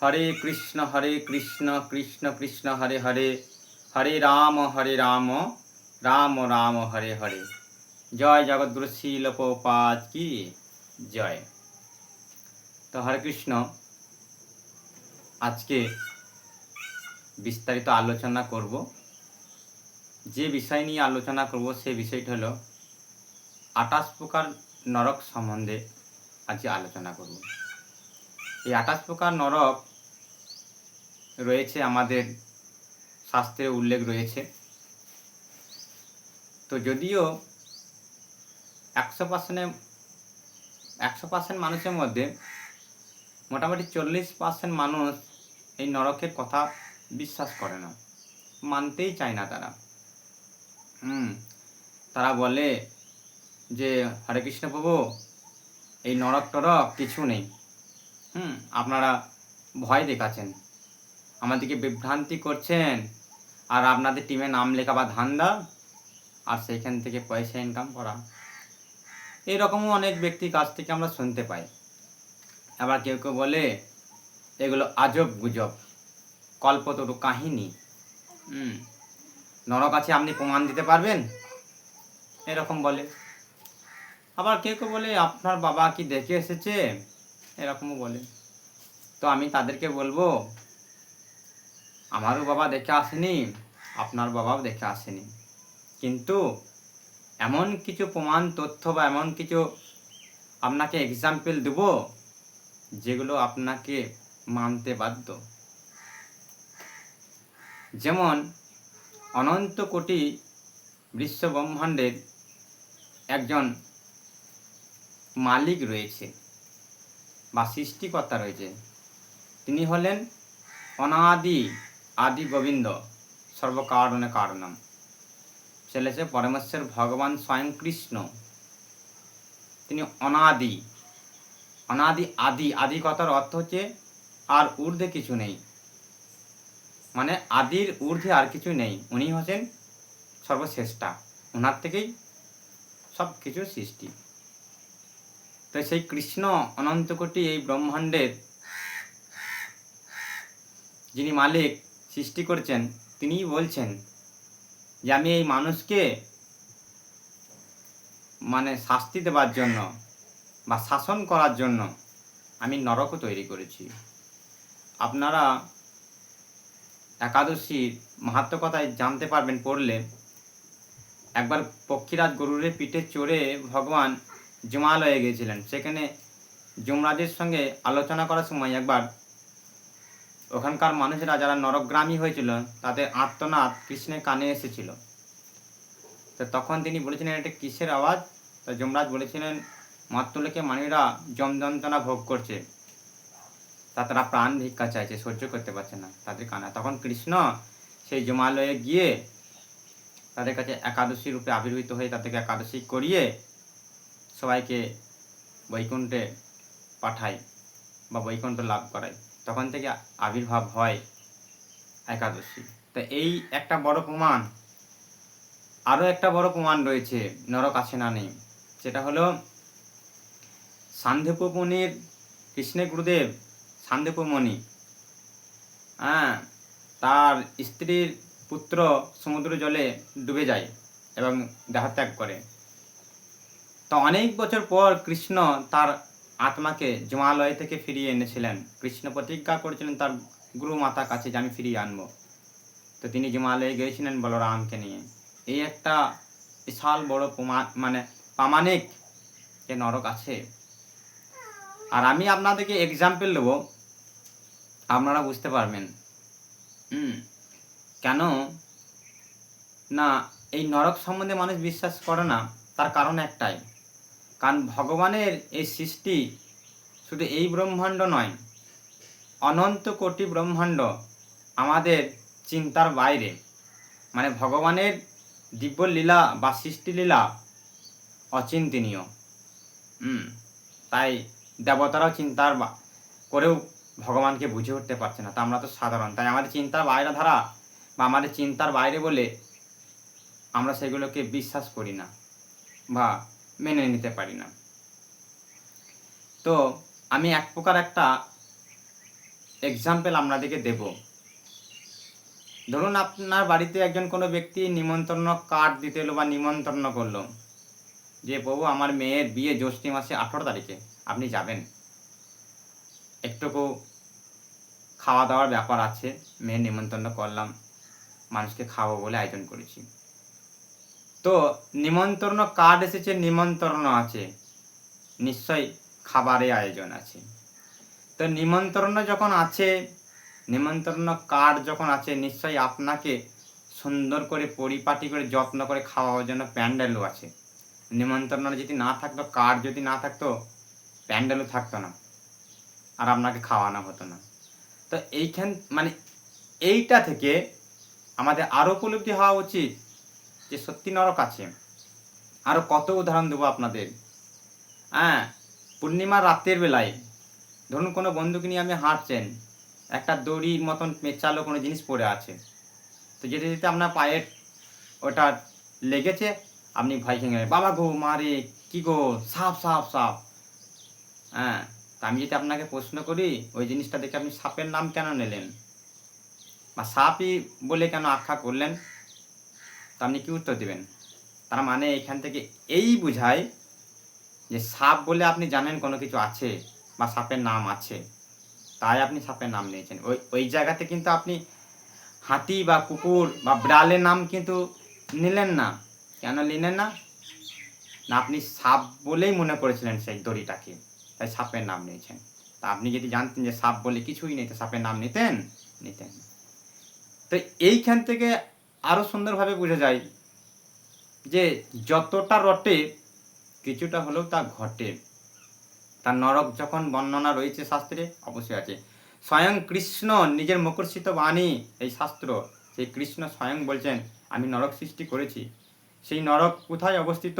হরে কৃষ্ণ কৃষ্ণ কৃষ্ণ হরে হরে, হরে রাম রাম রাম হরে হরে। জয় জগদ্গুরু শিল প্রভুপাদ কি জয়। তো হরে কৃষ্ণ, আজকে বিস্তারিত আলোচনা করব। যে বিষয় নিয়ে আলোচনা করব সেই বিষয়টা হলো 28 প্রকার নরক সম্বন্ধে আজকে আলোচনা করব। এই 28 প্রকার নরক রয়েছে, আমাদের শাস্ত্রে উল্লেখ রয়েছে। তো যদিও 100% মানুষের মধ্যে মোটামুটি 40% মানুষ এই নরকের কথা বিশ্বাস করে না, মানতেই চায় না তারা। তারা বলে যে হরে কৃষ্ণ প্রভু, এই নরক টরক কিছু নেই। আপনারা ভয় দেখাচ্ছেন, আমাদেরকে বিভ্রান্তি করছেন, আর আপনাদের টিমে নাম লেখা বা ধান্দা, আর সেইখান থেকে পয়সা ইনকাম করা। এইরকমও অনেক ব্যক্তির কাছ থেকে আমরা শুনতে পাই। আবার কেউ কেউ বলে এগুলো আজব গুজব, কল্পতরু কাহিনী। নরক আছে, আপনি প্রমাণ দিতে পারবেন, এরকম বলে। আবার কেউ কেউ বলে আপনার বাবা কি দেখে এসেছে, এরকমও বলে। তো আমি তাদেরকে বলবো, আমারও বাবা দেখে আসেনি, আপনার বাবাও দেখে আসেনি, কিন্তু এমন কিছু প্রমাণ তথ্য বা এমন কিছু আপনাকে এক্সাম্পল দেব যেগুলো আপনাকে মানতে বাধ্য। যেমন অনন্ত কোটি বিশ্ব ব্রহ্মাণ্ডের একজন মালিক রয়েছে বা সৃষ্টিকর্তা রয়েছে। তিনি হলেন অনাদি আদি গোবিন্দ, সর্বকারণে কারণম। ছেলেছে পরমেশ্বর ভগবান স্বয়ং কৃষ্ণ। তিনি অনাদি, অনাদি আদি। আদি কথার অর্থ হচ্ছে আর ঊর্ধ্বে কিছু নেই, মানে আদির ঊর্ধ্বে আর কিছু নেই। উনি হচ্ছেন সর্বশ্রেষ্ঠা, ওনার থেকেই সব কিছু সৃষ্টি। তো সেই কৃষ্ণ অনন্ত কোটি এই ব্রহ্মাণ্ডের যিনি মালিক, সৃষ্টি করেছেন, তিনিই বলছেন যে আমি এই মানুষকে মানে শাস্তি দেবার জন্য বা শাসন করার জন্য আমি নরকও তৈরি করেছি। আপনারা একাদশীর মাহাত্ম্য কথায় জানতে পারবেন পড়লে। একবার পক্ষীরাজ গরুরের পিঠে চড়ে ভগবান যমালয়ে গিয়েছিলেন। সেখানে যমরাজের সঙ্গে আলোচনা করার সময় একবার ওখানকার মানুষেরা যারা নরকগ্রামী হয়েছিল তাদের আর্তনাদ কৃষ্ণের কানে এসেছিল। তো তখন তিনি বলেছিলেন এটা কিসের আওয়াজ? তো যমরাজ বলেছিলেন মাতৃলোকে মানুষরা যমযন্ত্রণা ভোগ করছে, তা তারা প্রাণ ভিক্ষা চাইছে, সহ্য করতে পারছে না তাদের কানে। তখন কৃষ্ণ সেই যমালয়ে গিয়ে তাদের কাছে একাদশী রূপে আবির্ভূত হয়ে তাদেরকে একাদশী করিয়ে সবাইকে বৈকুণ্ঠে পাঠায় বা বৈকুণ্ঠ লাভ করায়। তখন থেকে আবির্ভাব হয় একাদশী। তো এই একটা বড় প্রমাণ। আরও একটা বড় প্রমাণ রয়েছে নরক আছে না নেই, সেটা হলো সান্ধ্যপ মুনির, কৃষ্ণের গুরুদেব সান্ধ্যপ মুনি, তার স্ত্রীর পুত্র সমুদ্র জলে ডুবে যায় এবং দেহত্যাগ করে। তো অনেক বছর পর কৃষ্ণ তার আত্মাকে যমালয় থেকে ফিরিয়ে এনেছিলেন। কৃষ্ণ প্রতিজ্ঞা করেছিলেন তার গুরু মাতার কাছে যে আমি ফিরিয়ে আনবো। তো তিনি যমালয়ে গিয়েছিলেন বলরামকে নিয়ে। এই একটা বিশাল বড় প্রমাণ, মানে প্রামাণিক যে নরক আছে। আর আমি আপনাদেরকে এক্সাম্পল দেবো, আপনারা বুঝতে পারবেন। কেন না এই নরক সম্বন্ধে মানুষ বিশ্বাস করে না, তার কারণ একটাই। কারণ ভগবানের এই সৃষ্টি শুধু এই ব্রহ্মাণ্ড নয়, অনন্ত কোটি ব্রহ্মাণ্ড আমাদের চিন্তার বাইরে। মানে ভগবানের দিব্য লীলা বা সৃষ্টি লীলা অচিন্তনীয়। তাই দেবতারাও চিন্তার করেও ভগবানকে বুঝে উঠতে পারছে না। তা আমরা তো সাধারণ, তাই আমাদের চিন্তার বাইরে ধারা বা আমাদের চিন্তার বাইরে বলে আমরা সেগুলোকে বিশ্বাস করি না বা মেনে নিতে পারি না। তো আমি এক প্রকার একটা এক্সাম্পল আপনাদেরকে দেব। ধরুন আপনার বাড়িতে একজন কোনো ব্যক্তি নিমন্ত্রণ কার্ড দিতে এলো বা নিমন্ত্রণ করলো যে প্রভু আমার মেয়ের বিয়ে জ্যৈষ্ঠ মাসে 18 তারিখে, আপনি যাবেন, একটুকু খাওয়া দাওয়ার ব্যাপার আছে, মেয়ের নিমন্ত্রণ করলাম, মানুষকে খাওয়াবো বলে আয়োজন করেছি। তো নিমন্ত্রণ কার্ড এসেছে, নিমন্ত্রণ আছে, নিশ্চয়ই খাবারের আয়োজন আছে। তো নিমন্ত্রণ যখন আছে, নিমন্ত্রণ কার্ড যখন আছে, নিশ্চয়ই আপনাকে সুন্দর করে পরিপাটি করে যত্ন করে খাওয়ার জন্য প্যান্ডেলও আছে। নিমন্ত্রণ যদি না থাকতো, কার্ড যদি না থাকতো, প্যান্ডেলও থাকতো না, আর আপনাকে খাওয়ানো হতো না। তো এইখান মানে এইটা থেকে আমাদের আরও উপলব্ধি হওয়া উচিত যে সত্যি নরক আছে। আরও কত উদাহরণ দেবো আপনাদের। হ্যাঁ, পূর্ণিমার রাতের বেলায় ধরুন কোনো বন্ধুকে নিয়ে আপনি হাঁটছেন, একটা দড়ির মতন পেঁচালো কোনো জিনিস পড়ে আছে, তো যেতে যেতে আপনার পায়ের ওটা লেগেছে, আপনি ভয় খেয়ে গেলেন, বাবা গো মারে, কি গো, সাপ সাপ সাপ। হ্যাঁ, তা আমি যদি আপনাকে প্রশ্ন করি ওই জিনিসটা দেখে আপনি সাপের নাম কেন নিলেন বা সাপই বলে কেন আখ্যা করলেন, তা আপনি কি উত্তর দেবেন? তার মানে এখান থেকে এই বোঝায় যে সাপ বলে আপনি জানেন কোনো কিছু আছে বা সাপের নাম আছে, তাই আপনি সাপের নাম নিয়েছেন। ওই ওই জায়গাতে কিন্তু আপনি হাতি বা কুকুর বা বিড়ালের নাম কিন্তু নিলেন না। কেন নিলেন না? না, আপনি সাপ বলেই মনে করেছিলেন সেই দড়িটাকে, তাই সাপের নাম নিয়েছেন। তা আপনি যদি জানতেন যে সাপ বলে কিছুই নেই, তো সাপের নাম নিতেন? নিতেন। তো এইখান থেকে আরও সুন্দরভাবে বোঝা যায় যে যতটা রটে কিছুটা হলেও তা ঘটে। তার নরক যখন বর্ণনা রয়েছে শাস্ত্রে, অবশ্যই আছে। স্বয়ং কৃষ্ণ নিজের মুখরিত বাণী, এই শাস্ত্র, সেই কৃষ্ণ স্বয়ং বলছেন আমি নরক সৃষ্টি করেছি। সেই নরক কোথায় অবস্থিত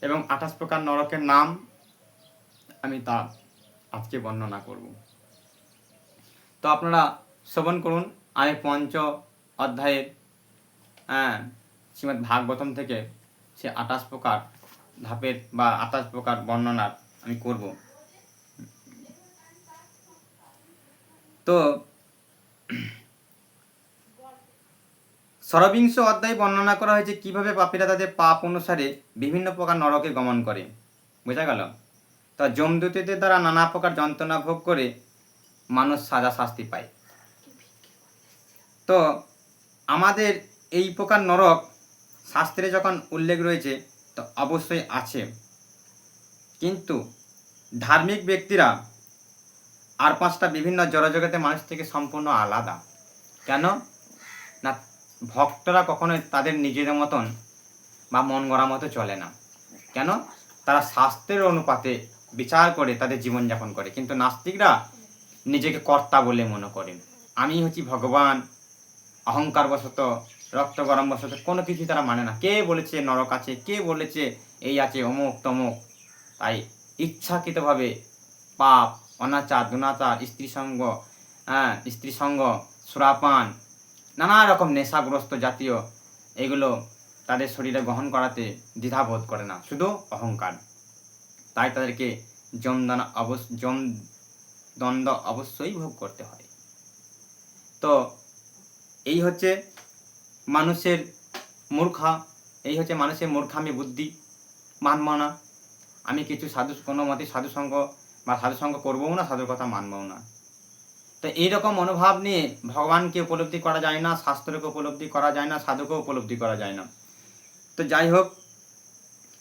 এবং 28 প্রকার নরকের নাম আমি তা আজকে বর্ণনা করব। তো আপনারা শ্রবণ করুন। আমি 5 অধ্যায়ের শ্রীমদ্ ভাগবতম থেকে সে 28 প্রকার ধাপের বা 28 প্রকার বর্ণনার আমি করব। তো ষড়বিংশ অধ্যায়ে বর্ণনা করা হয়েছে কিভাবে পাপীরা তাদের পাপ অনুসারে বিভিন্ন প্রকার নরকে গমন করে। বোঝা গেল? তা যমদূতদের দ্বারা নানা প্রকার যন্ত্রণা ভোগ করে মানুষ সাজা শাস্তি পায়। তো আমাদের এই প্রকার নরক শাস্ত্রে যখন উল্লেখ রয়েছে, তো অবশ্যই আছে, কিন্তু ধার্মিক ব্যক্তিরা আর 5টা বিভিন্ন জড়জগতের মানুষ থেকে সম্পূর্ণ আলাদা। কেন না, ভক্তরা কখনোই তাদের নিজেদের মতন বা মন গড়া মতো চলে না। কেন? তারা শাস্ত্রের অনুপাতে বিচার করে তাদের জীবনযাপন করে। কিন্তু নাস্তিকরা নিজেকে কর্তা বলে মনে করেন, আমি হচ্ছি ভগবান। অহংকার বশত, রক্ত গরম বশত কোনো কিছু তারা মানে না। কে বলেছে নরক আছে, কে বলেছে এই আছে, অমুক তমুক। তাই ইচ্ছাকৃতভাবে পাপ, অনাচার, দুনাচার, স্ত্রী সঙ্গ, সুরাপান, নানা রকম নেশাগ্রস্ত জাতীয় এগুলো তাদের শরীরে গ্রহণ করাতে দ্বিধাবোধ করে না, শুধু অহংকার। তাই তাদেরকে যমদণ্ড অবশ্যই ভোগ করতে হয়। তো এই হচ্ছে মানুষের মূর্খামি বুদ্ধি, মানব না। আমি কিছু কোনো মতে সাধুসঙ্গ করবও না, সাধুর কথা মানবও না। তো এইরকম মনোভাব নিয়ে ভগবানকে উপলব্ধি করা যায় না, শাস্ত্রকে উপলব্ধি করা যায় না, সাধুকে উপলব্ধি করা যায় না। তো যাই হোক,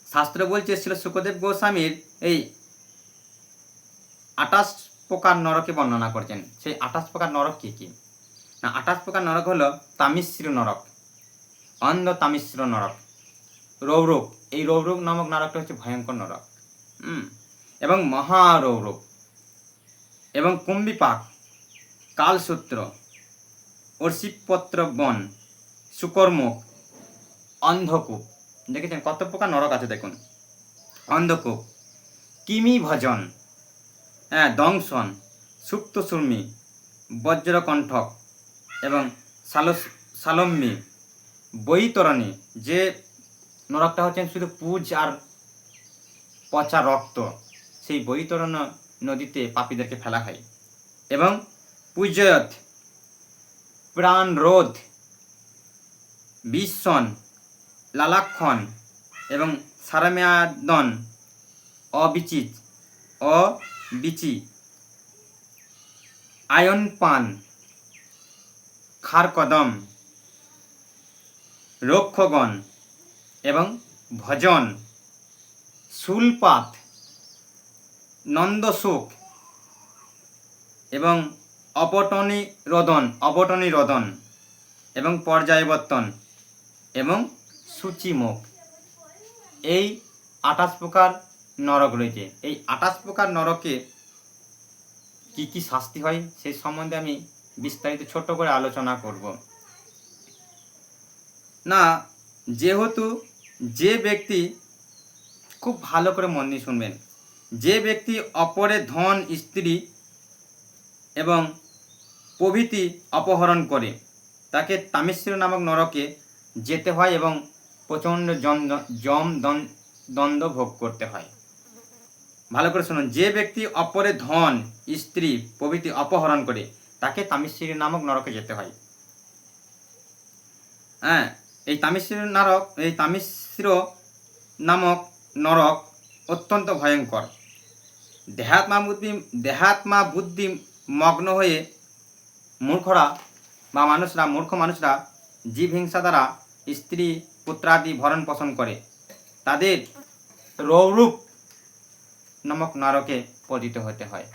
শাস্ত্র বলছে ছিল সুখদেব গোস্বামীর এই 28 প্রকার নরকে বর্ণনা করছেন। সেই 28 প্রকার নরক কী কী? না, 28 প্রকার নরক হলো তামিশ্র নরক, অন্ধ তামিশ্র নরক, রৌরক, এই রৌরক নামক নরকটা হচ্ছে ভয়ঙ্কর নরক, এবং মহারৌরক, এবং কুম্ভিপাক, কালসূত্র, অর্ষিপত্র বন, সুকর্মক, অন্ধকূপ। দেখেছেন কত প্রকার নরক আছে দেখুন। অন্ধকূপ, কিমি ভজন, দংশন, সুপ্তসূর্মি, বজ্রকণ্ঠক এবং সালম্বী, বৈতরণী, যে নরকটা হচ্ছেন শুধু পুজ আর পচা রক্ত, সেই বৈতরণ নদীতে পাপীদেরকে ফেলা হয়, এবং পূজয়ত, প্রাণরোধ, বিশ্বন, লালাক্ষণ এবং সারমেয়াদন, অবিচিত, অবিচি, আয়নপান, খারকদম, রক্ষগণ এবং ভজন, শূলপাত, নন্দশোক এবং অবটনী রোদন এবং পর্যায়বর্তন এবং সূচিমুখ, এই 28 প্রকার নরক রয়েছে। এই 28 প্রকার নরকে কি কি শাস্তি হয় সেই সম্বন্ধে আমি বিস্তারিত ছোট করে আলোচনা করব। না, যেহেতু যে ব্যক্তি, খুব ভালো করে মন দিয়ে শুনবেন, যে ব্যক্তি অপরের ধন, স্ত্রী এবং প্রভৃতি অপহরণ করে তাকে তামিশ্বর নামক নরকে যেতে হয় এবং প্রচণ্ড দণ্ড ভোগ করতে হয়। ভালো করে শুনুন, যে ব্যক্তি অপরের ধন, স্ত্রী প্রভৃতি অপহরণ করে তাকে তামিশ্বর নামক নরকে যেতে হয়। হ্যাঁ, এই তামিশ্বর নামক নরক অত্যন্ত ভয়ঙ্কর। দেহাত্মা বুদ্ধি মগ্ন হয়ে মূর্খ মানুষরা জীব হিংসা দ্বারা স্ত্রী পুত্রাদি ভরণ পোষণ করে তাদের রৌরূপ নামক নরকে পতিত হতে হয়।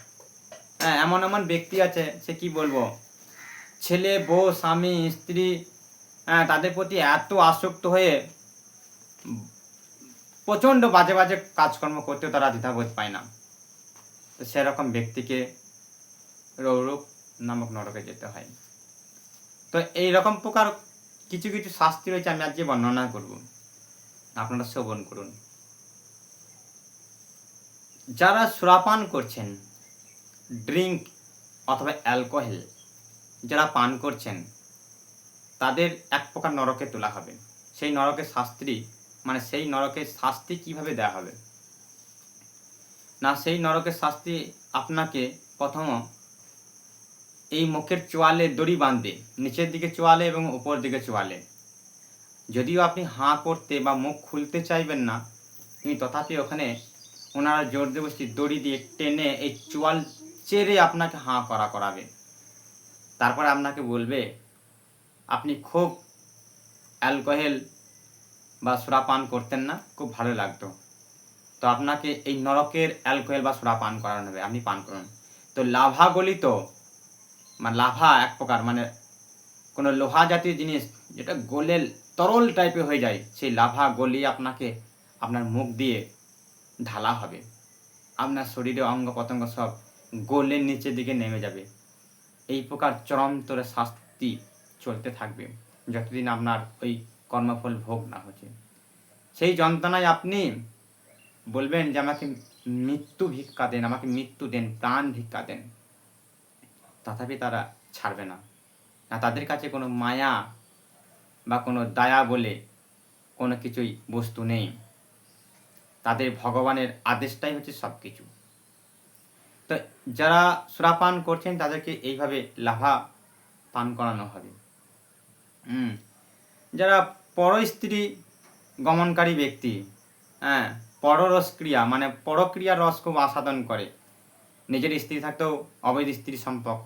হ্যাঁ, এমন এমন ব্যক্তি আছে, সে কি বলবো, ছেলে, বউ, স্বামী, স্ত্রী, হ্যাঁ, তাদের প্রতি এত আসক্ত হয়ে প্রচণ্ড বাজে বাজে কাজকর্ম করতেও তারা দ্বিধাবোধ পায় না। তো সেরকম ব্যক্তিকে রৌরূপ নামক নরকে যেতে হয়। তো এই রকম প্রকার কিছু কিছু শাস্তি রয়েছে, আমি আজকে বর্ণনা করব, আপনারা শ্রবণ করুন। যারা সুরাপান করছেন, ড্রিঙ্ক অথবা অ্যালকোহল যারা পান করছেন, তাদের এক প্রকার নরকে তোলা হবে। সেই নরকের শাস্তি কিভাবে দেওয়া হবে না, সেই নরকের শাস্তি আপনাকে প্রথম এই মুখের চোয়ালে দড়ি বাঁধবে, নিচের দিকে চোয়ালে এবং উপর দিকে চোয়ালে। যদিও আপনি হাঁ করতে বা মুখ খুলতে চাইবেন না, কিন্তু তথাপি ওখানে ওনারা জোর জবরদস্তি দড়ি দিয়ে টেনে এই চোয়াল চেরে আপনাকে হাঁ করাবে। তারপর আপনাকে বলবে আপনি খুব অ্যালকোহল বা সুরা পান করতেন না, খুব ভালো লাগতো, তো আপনাকে এই নরকের অ্যালকোহল বা সুরা পান করানো হবে, আপনি পান করুন। তো লাভা গলিত, মানে লাভা এক প্রকার, মানে কোনো লোহা জাতীয় জিনিস যেটা গলে তরল টাইপের হয়ে যায়, সেই লাভা গলিয়ে আপনাকে আপনার মুখ দিয়ে ঢালা হবে। আপনার শরীরে অঙ্গ প্রত্যঙ্গ সব গলে নিচের দিকে নেমে যাবে। এই প্রকার চরমতর শাস্তি চলতে থাকবে যতদিন আপনার ওই কর্মফল ভোগ না হচ্ছে। সেই যন্ত্রণায় আপনি বলবেন যে আমাকে মৃত্যু ভিক্ষা দেন, আমাকে মৃত্যু দেন, প্রাণ ভিক্ষা দেন। তথাপি তারা ছাড়বে না। তাদের কাছে কোনো মায়া বা কোনো দয়া বলে কোনো কিছুই বস্তু নেই। তাদের ভগবানের আদেশটাই হচ্ছে সব কিছু। তো যারা সুরাপান করছেন তাদেরকে এইভাবে লাভা পান করানো হবে। যারা পরস্ত্রী গমনকারী ব্যক্তি, হ্যাঁ, পররসক্রিয়া মানে পরক্রিয়ার রস খুব আস্বাদন করে, নিজের স্ত্রী থাকতেও অবৈধ স্ত্রী সম্পর্ক,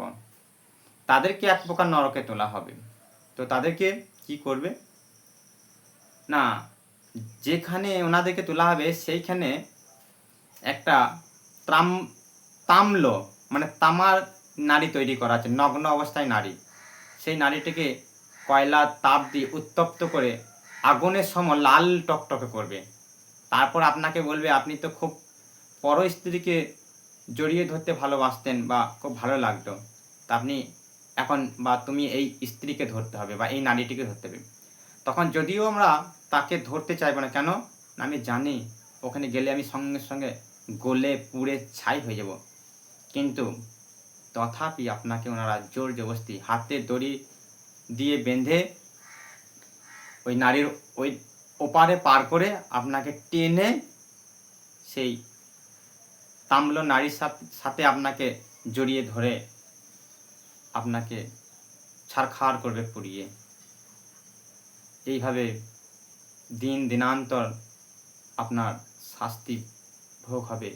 তাদেরকে এক প্রকার নরকে তোলা হবে। তো তাদেরকে কি করবে না, যেখানে ওনাদেরকে তোলা হবে সেইখানে একটা তাম্ল মানে তামার নারী তৈরি করা আছে, নগ্ন অবস্থায় নারী। সেই নারীটিকে কয়লার তাপ দিয়ে উত্তপ্ত করে আগুনের সম লাল টকটকে করবে। তারপর আপনাকে বলবে আপনি তো খুব পর স্ত্রীকে জড়িয়ে ধরতে ভালোবাসতেন বা খুব ভালো লাগতো, তা আপনি এখন বা তুমি এই স্ত্রীকে ধরতে হবে বা এই নারীটিকে ধরতে হবে। তখন যদিও আমরা তাকে ধরতে চাইবো না, কেন, আমি জানি ওখানে গেলে আমি সঙ্গে সঙ্গে গলে পুড়ে ছাই হয়ে যাব, কিন্তু তথাপি আপনাকে ওনারা জোর জবরদস্তি হাতে দড়ি দিয়ে বেঁধে ওই নারীর ওই ওপারে পার করে আপনাকে টেনে সেই তাম্ল নারীর সাথে আপনাকে জড়িয়ে ধরে আপনাকে ছারখার করবে পুড়িয়ে। এইভাবে দিনান্তর আপনার শাস্তি ভোগ হবে।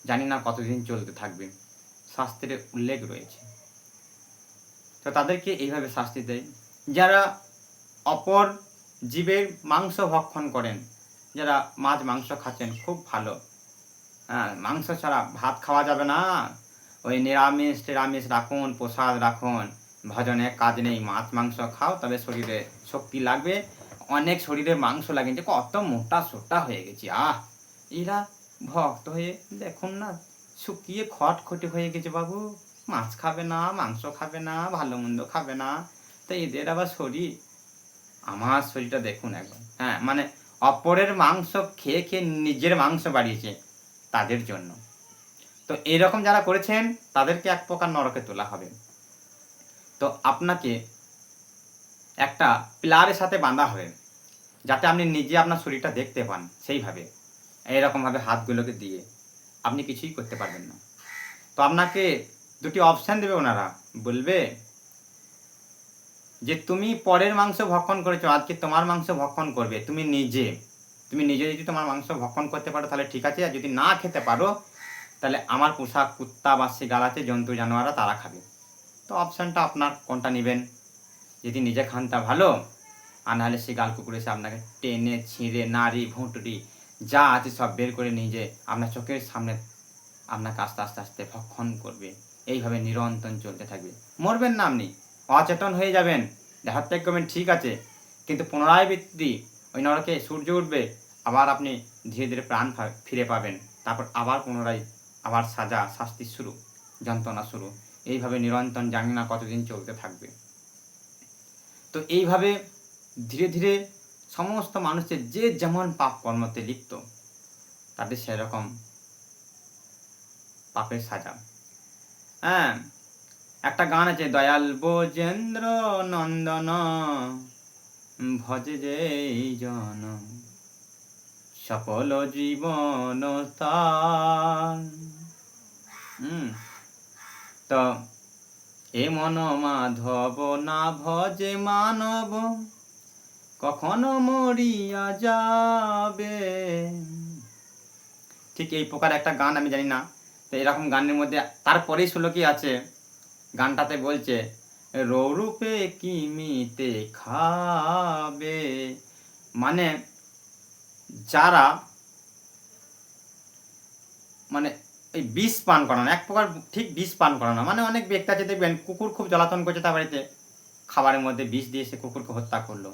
জানি না কতদিন চলতে থাকবে, শাস্ত্রে উল্লেখ রয়েছে। তো তাদেরকে এইভাবে শাস্তি দেয়। যারা অপর জীবের মাংস ভক্ষণ করেন, যারা মাছ মাংস খাচ্ছেন, খুব ভালো, হ্যাঁ, মাংস ছাড়া ভাত খাওয়া যাবে না, ওই নিরামিষ রাখুন, প্রসাদ রাখুন, ভজনে কাজ নেই, মাছ মাংস খাও, তবে শরীরে শক্তি লাগবে। অনেক শরীরে মাংস লাগে, যে কত মোটা সোটা হয়ে গেছি, এরা ভক্ত হয়ে দেখুন না শুকিয়ে খটখটে হয়ে গেছে বাবু, মাছ খাবে না, মাংস খাবে না, ভালো মন্দ খাবে না, তো এদের আবার শরীর। আমার শরীরটা দেখুন একবার, হ্যাঁ, মানে অপরের মাংস খেয়ে খেয়ে নিজের মাংস বাড়িয়েছে তাদের জন্য। তো এরকম যারা করেছেন তাদেরকে এক প্রকার নরকে তোলা হবে। তো আপনাকে একটা পিলারের সাথে বাঁধা হবে, যাতে আপনি নিজে আপনার শরীরটা দেখতে পান। সেইভাবে এইরকমভাবে হাতগুলোকে দিয়ে আপনি কিছুই করতে পারবেন না। তো আপনাকে দুটি অপশান দেবে ওনারা, বলবে যে তুমি পরের মাংস ভক্ষণ করেছো, আজকে তোমার মাংস ভক্ষণ করবে তুমি নিজে যদি তোমার মাংস ভক্ষণ করতে পারো তাহলে ঠিক আছে, আর যদি না খেতে পারো তাহলে আমার পোষা কুত্তা বা শিগাল আছে, জন্তু জানোয়াররা, তারা খাবে। তো অপশানটা আপনার, কোনটা নেবেন? যদি নিজে খান তা ভালো, আর নাহলে শিগাল কুকুর এসে আপনাকে টেনে ছিঁড়ে নাড়ি ভুঁটুরি যা আছে সব বের করে নিজে আপনার চোখের সামনে আপনাকে আস্তে আস্তে আস্তে ভক্ষণ করবে। এইভাবে নিরন্তর চলতে থাকবে। মরবেন না, আপনি অচেতন হয়ে যাবেন, দেহাত্যাগ করবেন, ঠিক আছে, কিন্তু পুনরাবৃত্তি ওই নরকে সূর্য উঠবে, আবার আপনি ধীরে ধীরে প্রাণ ফিরে পাবেন, তারপর আবার পুনরায় আবার সাজা শাস্তি শুরু, যন্ত্রণা শুরু। এইভাবে নিরন্তর জানি না কতদিন চলতে থাকবে। তো এইভাবে ধীরে ধীরে সমস্ত মানুষের যে যেমন পাপ কর্মতে লিপ্ত, তাদের সেরকম পাপের সাজা। হ্যাঁ, একটা গান আছে, দয়াল ব্রজেন্দ্র নন্দন ভজে যেই জন সফল জীবন তার। তো এ মন মাধব না ভজে মানব, কখনো মরিয়া যাবে। ঠিক এই প্রকার একটা গান, আমি জানি না। তো এরকম গানের মধ্যে তারপরেই শ্লোকই আছে, গানটাতে বলছে রৌরূপে কিমিতে খাবে। মানে যারা মানে এই বিষ পান করানো, এক প্রকার ঠিক বিষ পান করানো, মানে অনেক ব্যক্তি আছে দেখবেন কুকুর খুব জ্বালাতন করছে তার বাড়িতে, খাবারের মধ্যে বিষ দিয়ে সে কুকুরকে হত্যা করলো।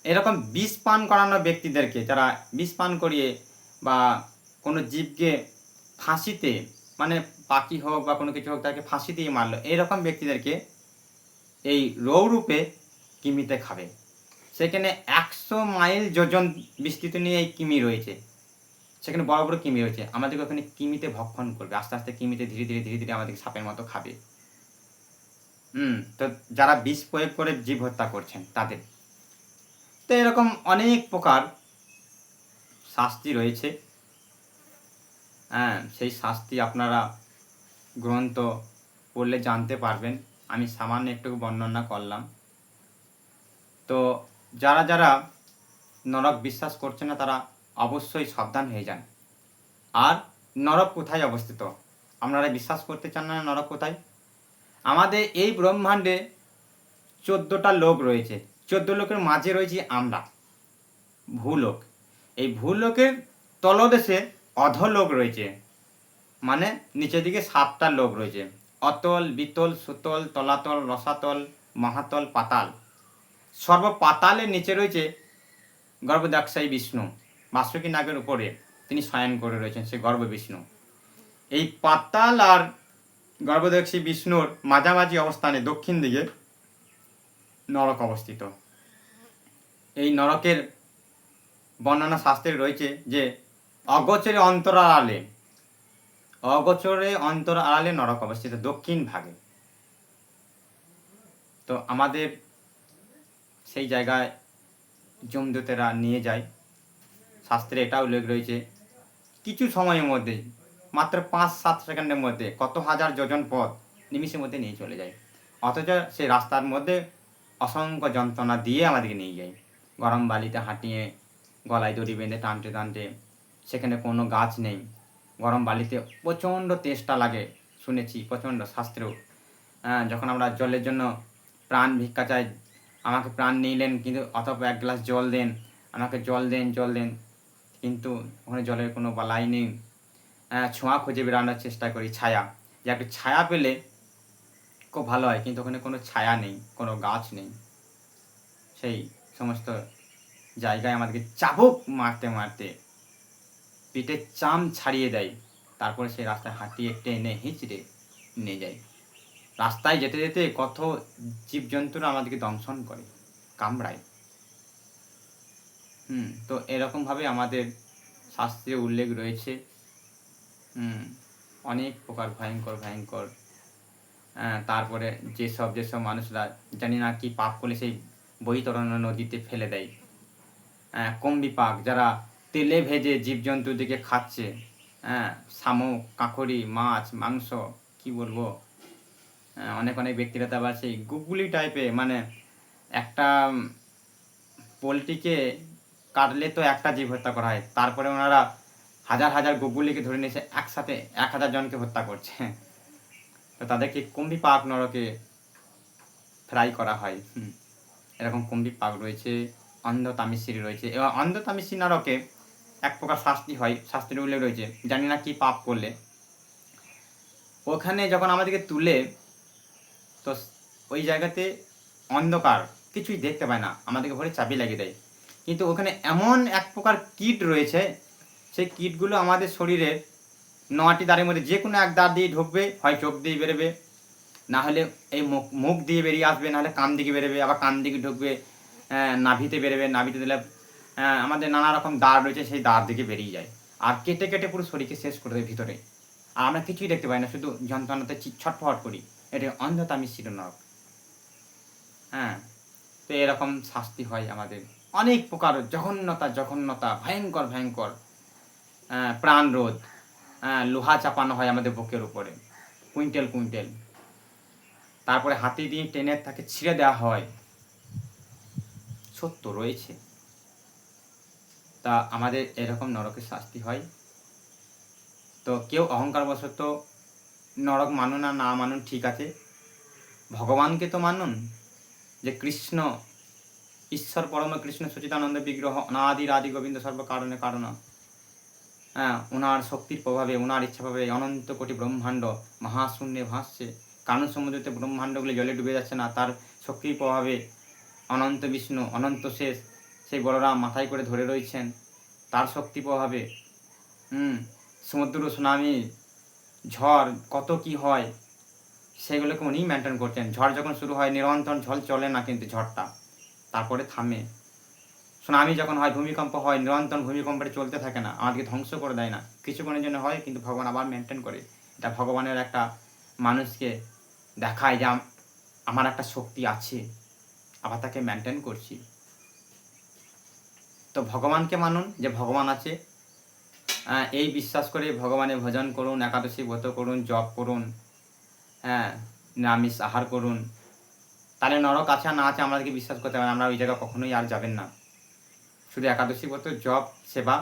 এরকম বিষ পান করানো ব্যক্তিদেরকে, যারা বিষ পান করিয়ে বা কোনো জীবকে ফাঁসিতে, মানে পাখি হোক বা কোনো কিছু হোক, তাকে ফাঁসি দিয়ে মারলো, এইরকম ব্যক্তিদেরকে এই রৌরূপে কিমিতে খাবে। সেখানে 100 মাইল যোজন বিস্তৃত নিয়ে এই কিমি রয়েছে, সেখানে বড় বড় কিমি রয়েছে, আমাদেরকে ওখানে কিমিতে ভক্ষণ করবে, আস্তে আস্তে কিমিতে ধীরে ধীরে ধীরে ধীরে আমাদেরকে সাপের মতো খাবে। তো যারা বিষ প্রয়োগ করে জীব হত্যা করছেন তাদের। তো এরকম অনেক প্রকার শাস্তি রয়েছে। সেই শাস্তি আপনারা গ্রন্থ পড়লে জানতে পারবেন, আমি সামান্য একটু বর্ণনা করলাম। তো যারা যারা নরক বিশ্বাস করছে না তারা অবশ্যই সাবধান হয়ে যান। আর নরক কোথায় অবস্থিত? আপনারা বিশ্বাস করতে চান না নরক কোথায়? আমাদের এই ব্রহ্মাণ্ডে 14টা লোক রয়েছে, 14 লোকের মাঝে রয়েছি আমরা, ভূলোক। এই ভূলোকের তলদেশে অধলোক রয়েছে, মানে নিচের দিকে 7টা লোক রয়েছে, অতল, বিতল, সুতল, তলাতল, রসাতল, মহাতল, পাতাল। সর্বপাতালের নিচে রয়েছে গর্ভদাক্ষায়ী বিষ্ণু, বাসুকী নাগের উপরে তিনি শয়ন করে রয়েছেন, সে গর্ভ বিষ্ণু। এই পাতাল আর গর্ভদাক্ষায়ী বিষ্ণুর মাঝামাঝি অবস্থানে দক্ষিণ দিকে নরক অবস্থিত। এই নরকের বর্ণনা শাস্ত্রে রয়েছে যে অগোচরে অন্তর আড়ালে নরক অবস্থিত, দক্ষিণ ভাগে। তো আমাদের সেই জায়গায় যমদূতেরা নিয়ে যায়। শাস্ত্রে এটা উল্লেখ রয়েছে, কিছু সময়ের মধ্যে, মাত্র 5-7 সেকেন্ডের মধ্যে কত হাজার যোজন পথ নিমিষের মধ্যে নিয়ে চলে যায়। অথচ সেই রাস্তার মধ্যে অসংখ্য যন্ত্রণা দিয়ে আমাদেরকে নিয়ে যায়। গরম বালিতে হাঁটিয়ে গলায় দড়ি বেঁধে টানতে টানতে, সেখানে কোনো গাছ নেই, গরম বালিতে প্রচণ্ড তেষ্টা লাগে, শুনেছি প্রচণ্ড শাস্ত্রেও। যখন আমরা জলের জন্য প্রাণ ভিক্ষা চাই, আমাকে প্রাণ নিলেন কিন্তু অথবা এক গ্লাস জল দেন, আমাকে জল দেন জল দেন, কিন্তু ওখানে জলের কোনো বালাই নেই। ছোঁয়া খুঁজে বেড়ানোর চেষ্টা করি, ছায়া, যে একটু ছায়া পেলে খুব ভালো হয়, কিন্তু ওখানে কোনো ছায়া নেই, কোনো গাছ নেই। সেই সমস্ত জায়গায় আমাদেরকে চাবুক মারতে মারতে পিঠের চাম ছাড়িয়ে দেয়, তারপরে সেই রাস্তায় হাঁটিয়ে টেনে হিঁচড়ে নিয়ে যায়। রাস্তায় যেতে যেতে কত জীবজন্তুরা আমাদেরকে দংশন করে, কামড়ায়। তো এরকমভাবে আমাদের শাস্ত্রে উল্লেখ রয়েছে। অনেক প্রকার ভয়ঙ্কর ভয়ঙ্কর। তারপরে যেসব মানুষরা জানি না কি পাপ করলে সেই বৈতরণী নদীতে ফেলে দেয়। কম্বিপাক, যারা তেলে ভেজে জীবজন্তুদিকে খাচ্ছে, শামুক, কাঁকড়ি, মাছ, মাংস, কি বলবো। অনেক অনেক ব্যক্তিরা তো আবার সেই গুগলি টাইপে, মানে একটা পোলট্রিকে কাটলে তো একটা জীব হত্যা করা হয়, তারপরে ওনারা হাজার হাজার গুগলিকে ধরে নিয়ে এসে একসাথে 1000 জনকে হত্যা করছে। তো তাদেরকে কুম্ভীপাক নরকে ফ্রাই করা হয়। এরকম কুম্ভীপাক রয়েছে, অন্ধ তামিশ্রী রয়েছে। এবার অন্ধ তামিশ্রী নরকে এক প্রকার শাস্তি হয়, শাস্তির উল্লেখ রয়েছে, জানি না কি পাপ করলে। ওখানে যখন আমাদেরকে তুলে, তো ওই জায়গাতে অন্ধকার, কিছুই দেখতে পায় না, আমাদেরকে ঘরে চাবি লাগিয়ে দেয়। কিন্তু ওখানে এমন এক প্রকার কীট রয়েছে, সেই কীটগুলো আমাদের শরীরের 9টি দ্বারের মধ্যে যে কোনো এক দ্বার দিয়ে ঢুকবে, হয় চোখ দিয়ে বেরোবে, না হলে এই মুখ দিয়ে বেরিয়ে আসবে, নাহলে কান দিকে বেরোবে, আবার কান দিকে ঢুকবে, নাভিতে বেরোবে, নাভিতে দিলে আমাদের নানা রকম দ্বার রয়েছে, সেই দ্বার দিকে বেরিয়ে যায়, আর কেটে কেটে পুরো শরীরকে শেষ করে দেয় ভিতরে। আর আমরা কিছুই দেখতে পাই না, শুধু যন্ত্রণাতে ছটফট করি। এটা অন্ধতা মিশ্রিত নরক। তো এরকম শাস্তি হয় আমাদের, অনেক প্রকার জঘন্যতা জঘন্যতা, ভয়ঙ্কর ভয়ঙ্কর। প্রাণ রোধ, লোহা চাপানো হয় আমাদের বুকের উপরে, কুইন্টেল কুইন্টেল। তারপরে হাতি দিয়ে টেনে তাকে ছিঁড়ে দেওয়া হয়, সত্য রয়েছে। তা আমাদের এরকম নরকের শাস্তি হয়। তো কেউ অহংকারবশত নরক মানুন আর না মানুন, ঠিক আছে, ভগবানকে তো মানুন, যে কৃষ্ণ ঈশ্বর পরম কৃষ্ণ সচিদানন্দ বিগ্রহ, অনাদির আদি গোবিন্দ সর্বকারণে কারণ। ওনার শক্তির প্রভাবে, ওনার ইচ্ছা প্রভাবে অনন্ত কোটি ব্রহ্মাণ্ড মহাশূন্যে ভাসছে। কারণ সমুদ্রতে ব্রহ্মাণ্ডগুলি জলে ডুবে যাচ্ছে না, তার শক্তির প্রভাবে অনন্ত বিষ্ণু, অনন্ত শেষ, সেই বলরাম মাথায় করে ধরে রয়েছেন, তার শক্তি প্রভাবে। সমুদ্র সুনামি, ঝড়, কত কি হয়, সেগুলোকে উনিই মেনটেন করছেন। ঝড় যখন শুরু হয়, নিরন্তর ঝড় চলে না কিন্তু ঝড়টা, তারপরে থামে। সুনামি যখন হয়, ভূমিকম্প হয়, নিরন্তর ভূমিকম্পটা চলতে থাকে না, আমাদেরকে ধ্বংস করে দেয় না, কিছুক্ষণের জন্য হয়, কিন্তু ভগবান আবার মেনটেন করে। এটা ভগবানের একটা মানুষকে দেখায় যে আমার একটা শক্তি আছে, আবার তাকে মেনটেন করছি। তো ভগবানকে মানুন যে ভগবান আছে, এই বিশ্বাস করে ভগবানের ভজন করুন, একাদশী ব্রত করুন, জপ করুন, নিরামিষ আহার করুন। তাহলে নরক আছে আর না আছে আমাদেরকে বিশ্বাস করতে হবে, আমরা ওই জায়গায় কখনোই আর যাবেন না। শুধু একাদশী ব্রত, জপ, সেবা,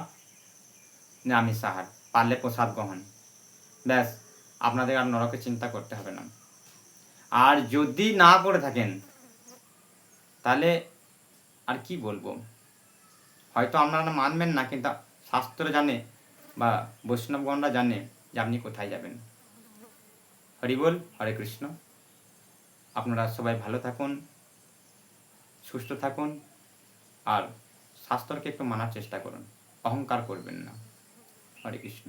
নিরামিষ আহার, পারলে প্রসাদ গ্রহণ, ব্যাস, আপনাদের আর নরকের চিন্তা করতে হবে না। আর যদি না করে থাকেন, তাহলে আর কি বলবো, হয়তো আপনারা মানবেন না, কিন্তু শাস্ত্র জানে বা বৈষ্ণবগণরা জানে যে আপনি কোথায় যাবেন। হরি বল, হরে কৃষ্ণ। আপনারা সবাই ভালো থাকুন, সুস্থ থাকুন, আর শাস্ত্রকে একটু মানার চেষ্টা করুন, অহংকার করবেন না। হরে কৃষ্ণ।